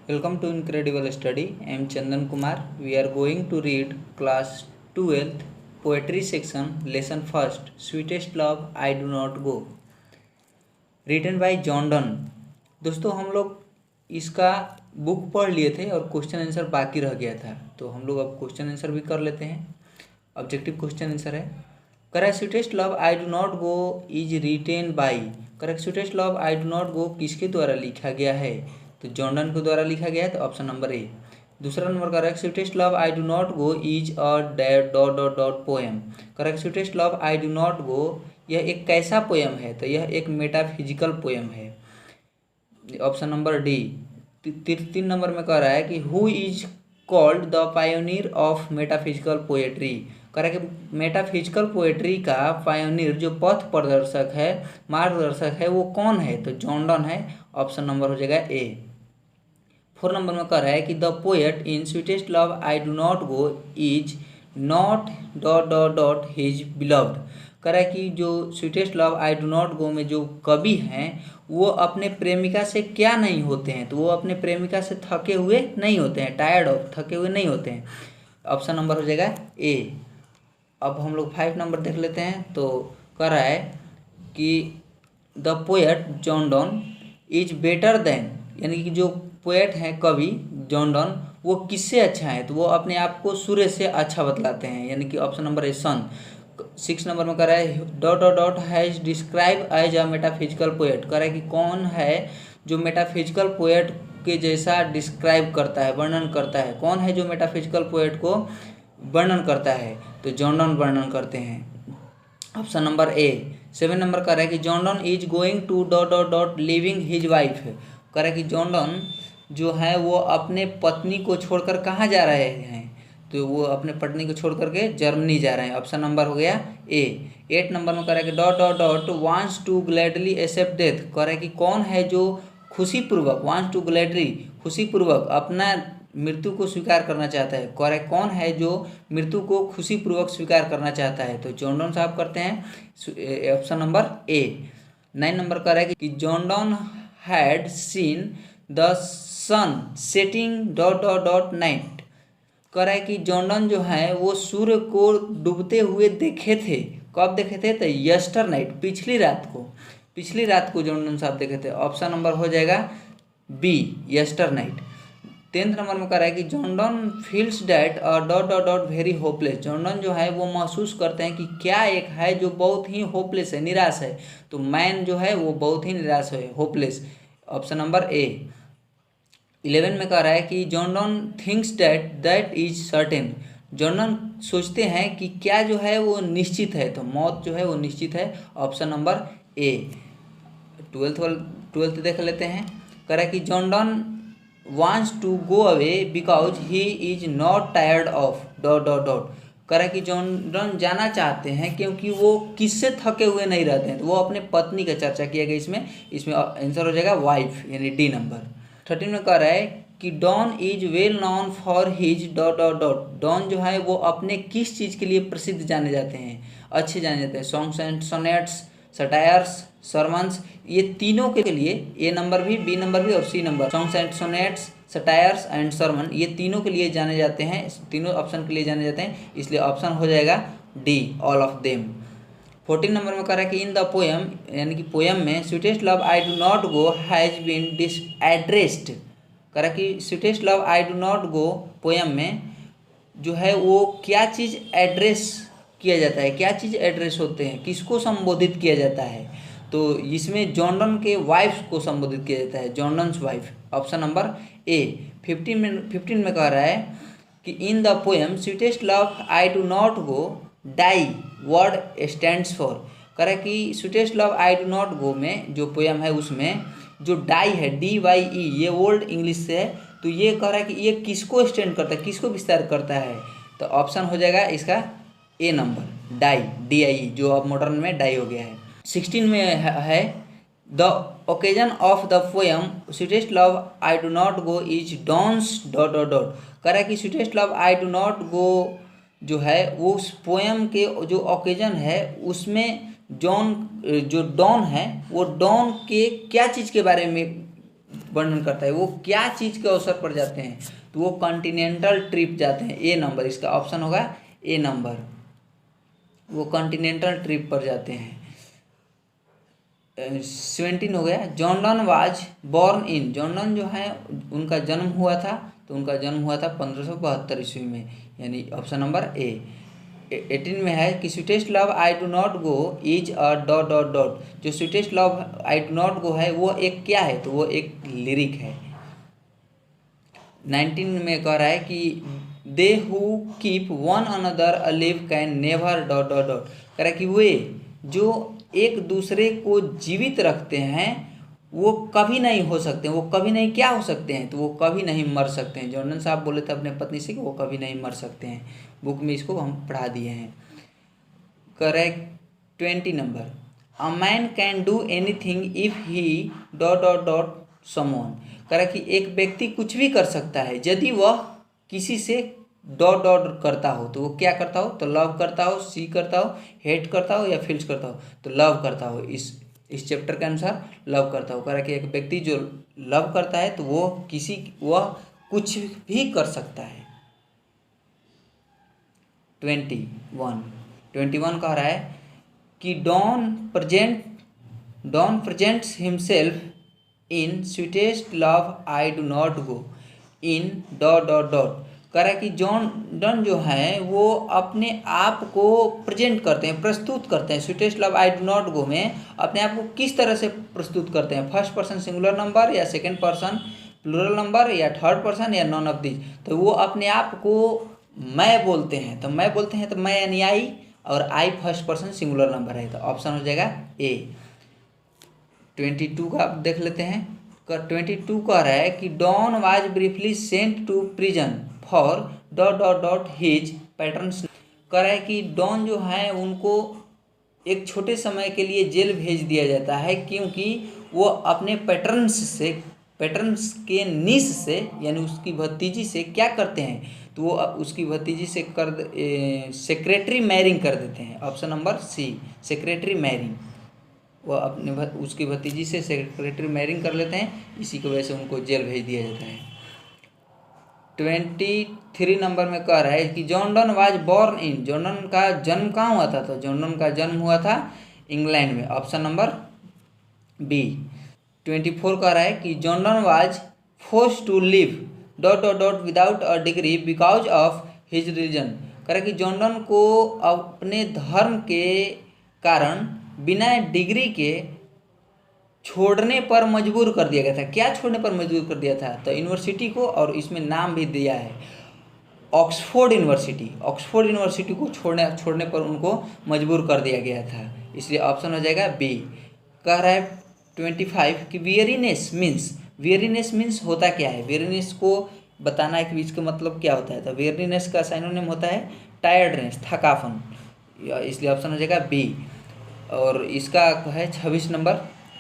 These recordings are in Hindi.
Welcome to Incredible Study. I am Chandan Kumar. We are going to read class 12th poetry section lesson first Sweetest Love I Do Not Go written by John Donne. दोस्तों हम लोग इसका बुक पढ़ लिए थे और क्वेश्चन आंसर बाकी रह गया था, तो हम लोग अब क्वेश्चन आंसर भी कर लेते हैं। ऑब्जेक्टिव क्वेश्चन आंसर है correct sweetest love I do not go is written by. Correct sweetest love I do not गो किसके द्वारा लिखा गया है? तो जॉन डन के द्वारा लिखा गया है, तो ऑप्शन नंबर ए। दूसरा नंबर correct sweetest love I do not go is a dot dot dot dot poem. Correct sweetest love I do not go यह एक कैसा पोएम है? तो यह एक मेटाफिजिकल पोएम है, ऑप्शन नंबर डी। 3 नंबर में कह रहा है कि who is called the pioneer of metaphysical poetry. कह रहा है कि मेटाफिजिकल पोएट्री का पायोनियर जो पथ प्रदर्शक है, मार्गदर्शक है, वो कौन है? तो जॉन डन है, ऑप्शन नंबर हो जाएगा ए। 4 नंबर में कह रहा है कि the poet in sweetest love I do not go is not dot dot dot his beloved. कह रहा है कि जो sweetest love I do not go में जो कवि हैं वो अपने प्रेमिका से क्या नहीं होते हैं? तो वो अपने प्रेमिका से थके हुए नहीं होते हैं, टायर्ड ऑफ, थके हुए नहीं होते हैं, ऑप्शन नंबर हो जाएगा ए। अब हम लोग 5 नंबर देख लेते हैं। तो कह रहा है कि the poet John Donne is better than, यानी कि जो पोएट हैं कवि जॉन डन वो किससे अच्छा है? तो वो अपने आप को सूर्य से अच्छा बतलाते हैं, यानी कि ऑप्शन नंबर ए सन। 6 नंबर में कह रहा है dot dot dot has describe as a metaphysical poet. कह रहा है कि कौन है जो मेटाफिजिकल पोएट के जैसा डिस्क्राइब करता है, वर्णन करता है? कौन है जो मेटाफिजिकल पोएट को वर्णन करता है? तो जॉन डन वर्णन करते हैं, ऑप्शन नंबर ए। 7 नंबर कह रहा है कि John done is going to dot dot dot living his wife. कह रहा है कि जॉन डन जो है वो अपने पत्नी को छोड़कर कहाँ जा रहे हैं? तो वो अपने पत्नी को छोड़ करके जर्मनी जा रहे हैं, ऑप्शन नंबर हो गया ए। 8 नंबर में कह रहा है कि dot dot dot wants to gladly accept death. कह रहा है कि कौन है जो खुशीपूर्वक, वांट्स टू ग्लैडली खुशीपूर्वक अपना मृत्यु को स्वीकार करना चाहता है? कह रहा है कौन है जो मृत्यु को खुशीपूर्वक स्वीकार करना चाहता है? तो जॉन डन साहब करते हैं, ऑप्शन नंबर ए। 9 नंबर कह रहा है कि John Donne had seen the sun setting dot dot dot night. कह रहा है कि जॉन डन जो है वो सूर्य को डूबते हुए देखे थे। कब देखे थे? तो यस्टर नाइट, पिछली रात को जॉन डन साहब देखे थे, ऑप्शन नंबर हो जाएगा बी, यस्टर नाइट। 10th नंबर में कह रहा है कि John done feels that dot dot dot very hopeless. John Donne जो है वो महसूस करते हैं कि क्या एक है जो बहुत ही होपलेस है, निराश है। तो मैन जो है वो बहुत ही निराश है, होपलेस, ऑप्शन नंबर ए। 11 में कह रहा है कि John done thinks that is certain. John Donne सोचते हैं कि क्या जो है वो निश्चित है, तो मौत जो है वो निश्चित है, ऑप्शन नंबर ए। 12th देख लेते हैं। कह रहा है कि John done wants to go away because he is not tired of dot dot dot. कह रहा है कि जॉन डन जाना चाहते हैं क्योंकि वो किससे थके हुए नहीं रहते हैं? तो वो अपने पत्नी का चर्चा किया गया इसमें आंसर हो जाएगा वाइफ, यानी डी नंबर। 13 में कह रहा है कि Donne is well known for his dot dot dot. Donne जो है वो अपने किस चीज़ के लिए प्रसिद्ध जाने जाते हैं, अच्छे जाने जाते हैं? Songs and sonnets, satires, sermons, ये तीनों के लिए ए नंबर भी, बी नंबर भी और C number, songs and sonnets, satires and sermon, ये तीनों के लिए जाने जाते हैं, तीनों ऑप्शन के लिए जाने जाते हैं, इसलिए ऑप्शन हो जाएगा D, all of them. 14 number में कह रहा है कि इन द पोएम, यानी कि पोएम में sweetest love I do not go has been this addressed. कह रहा है कि sweetest love I do not go poem में जो है वो क्या चीज़ एड्रेस किया जाता है, क्या चीज़ एड्रेस होते हैं, किसको संबोधित किया जाता है? तो इसमें जॉन डन के वाइफ को संबोधित किया जाता है, John Donne's wife, option number A. 15 में कह रहा है कि in the poem sweetest love I do not go the word stands for. कह रहा है कि sweetest love I do not go में जो पोएम है उसमें जो डाई है, DYE, ये ओल्ड इंग्लिश से है, तो ये कह रहा है कि ये किसको स्टैंड करता है, किसको विस्तार करता है? तो ऑप्शन हो जाएगा इसका ए नंबर, डाई, DIE, जो अब मॉडर्न में डाई हो गया है। 16 में है the occasion of the poem sweetest love I do not go is Donne's dot dot dot. कह रहा है कि sweetest love I do not go जो है वो उस पोएम के जो ओकेजन है उसमें जो डॉन है वो डॉन के क्या चीज़ के बारे में वर्णन करता है। वो क्या चीज़ के अवसर पर जाते हैं, तो वो कॉन्टिनेंटल ट्रिप जाते हैं। ए नंबर इसका ऑप्शन होगा, ए नंबर, वो कॉन्टिनेंटल ट्रिप पर जाते हैं। 17 हो गया। John Donne was born in, John Donne जो है उनका जन्म हुआ था, तो उनका जन्म हुआ था 1572 ईस्वी में, यानी ऑप्शन नंबर ए। 18 में है कि sweetest love I do not go is a dot dot dot, जो sweetest love I do not go है वो एक क्या है, तो वो एक लिरिक है। 19 में कह रहा है कि they who keep one another alive can never dot dot dot, कह रहा है कि वे जो एक दूसरे को जीवित रखते हैं वो कभी नहीं हो सकते, वो कभी नहीं क्या हो सकते हैं, तो वो कभी नहीं मर सकते हैं। जॉर्डन साहब बोले थे अपने पत्नी से कि वो कभी नहीं मर सकते हैं, बुक में इसको हम पढ़ा दिए हैं। Correct. 20 number, a man can do anything if he dot dot dot someone, कह कि एक व्यक्ति कुछ भी कर सकता है यदि वह किसी से डॉट डॉट करता हो, तो वो क्या करता हो, तो लव करता हो, सी करता हो, हेट करता हो या फील्स करता हो, तो लव करता हो। इस चैप्टर के अनुसार लव करता हो, कह रहा कि एक व्यक्ति जो लव करता है तो वह कुछ भी कर सकता है। 21 कह रहा है कि Donne presents himself in sweetest love I do not go in dot dot dot, कह रहा है कि जॉन डन जो है वो अपने आप को प्रेजेंट करते हैं, प्रस्तुत करते हैं। Sweetest love I do not go में अपने आप को किस तरह से प्रस्तुत करते हैं, फर्स्ट पर्सन सिंगुलर नंबर या सेकंड पर्सन प्लूरल नंबर या थर्ड पर्सन या नॉन ऑफ दिस, तो वो अपने आप को मैं बोलते हैं, तो मैं यानी आई, और आई फर्स्ट पर्सन सिंगुलर नंबर है, तो ऑप्शन हो जाएगा ए। 22 का देख लेते हैं। 22 कह रहा है कि Donne was briefly sent to prison for dot dot dot his patterns, कह रहा है कि डॉन जो है उनको एक छोटे समय के लिए जेल भेज दिया जाता है क्योंकि वो अपने पैटर्न्स के निस से यानी उसकी भतीजी से क्या करते हैं, तो वो उसकी भतीजी से सेक्रेटरी मैरिंग कर देते हैं। Option number C, secretary marrying, वो अपने उसकी भतीजी से सेक्रेटरी मैरिंग कर लेते हैं, इसी की वजह से उनको जेल भेज दिया जाता है। 23 नंबर में कह रहा है कि John Donne was born in, John Donne का जन्म कहाँ हुआ था, तो जॉन डन का जन्म हुआ था इंग्लैंड में, ऑप्शन नंबर बी। 24 कह रहा है कि John Donne was forced to live dot dot dot without a degree because of his religion, कह रहा है कि जॉन डन को अपने धर्म के कारण बिना डिग्री के छोड़ने पर मजबूर कर दिया गया था। क्या छोड़ने पर मजबूर कर दिया था, तो यूनिवर्सिटी को, और इसमें नाम भी दिया है ऑक्सफोर्ड यूनिवर्सिटी को छोड़ने पर उनको मजबूर कर दिया गया था, इसलिए ऑप्शन हो जाएगा बी। कह रहा है 25 कि वियरीनेस मीन्स होता क्या है, वियरीनेस को बताना है कि इसका मतलब क्या होता है, तो वियरीनेस का साइनोनिम होता है टायर्डनेस, थकापन, इसलिए ऑप्शन हो जाएगा बी। और इसका है 26 नंबर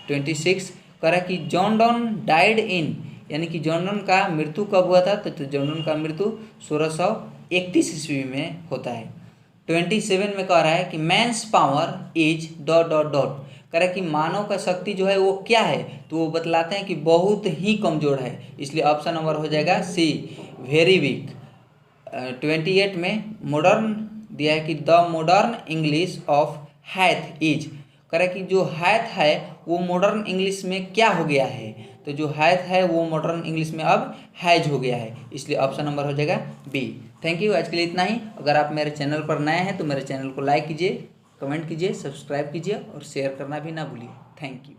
26 कह रहा है कि जॉन डन डाइड इन, यानी कि जॉन डन का मृत्यु कब हुआ था, तो जॉन डन का मृत्यु 1631 ईस्वी में होता है। 27 में कह रहा है कि man's power is dot dot dot, कह रहा है कि मानव का शक्ति जो है वो क्या है, तो वो बतलाते हैं कि बहुत ही कमज़ोर है, इसलिए ऑप्शन नंबर हो जाएगा सी, वेरी वीक। 28 में मॉडर्न दिया है कि the modern English of hath is, कह रहा है कि जो हैथ है वो मॉडर्न इंग्लिश में क्या हो गया है, तो जो हैथ है वो मॉडर्न इंग्लिश में अब हैज हो गया है, इसलिए ऑप्शन नंबर हो जाएगा बी। थैंक यू, आज के लिए इतना ही। अगर आप मेरे चैनल पर नए हैं तो मेरे चैनल को लाइक कीजिए, कमेंट कीजिए, सब्सक्राइब कीजिए और शेयर करना भी ना भूलिए। Thank you.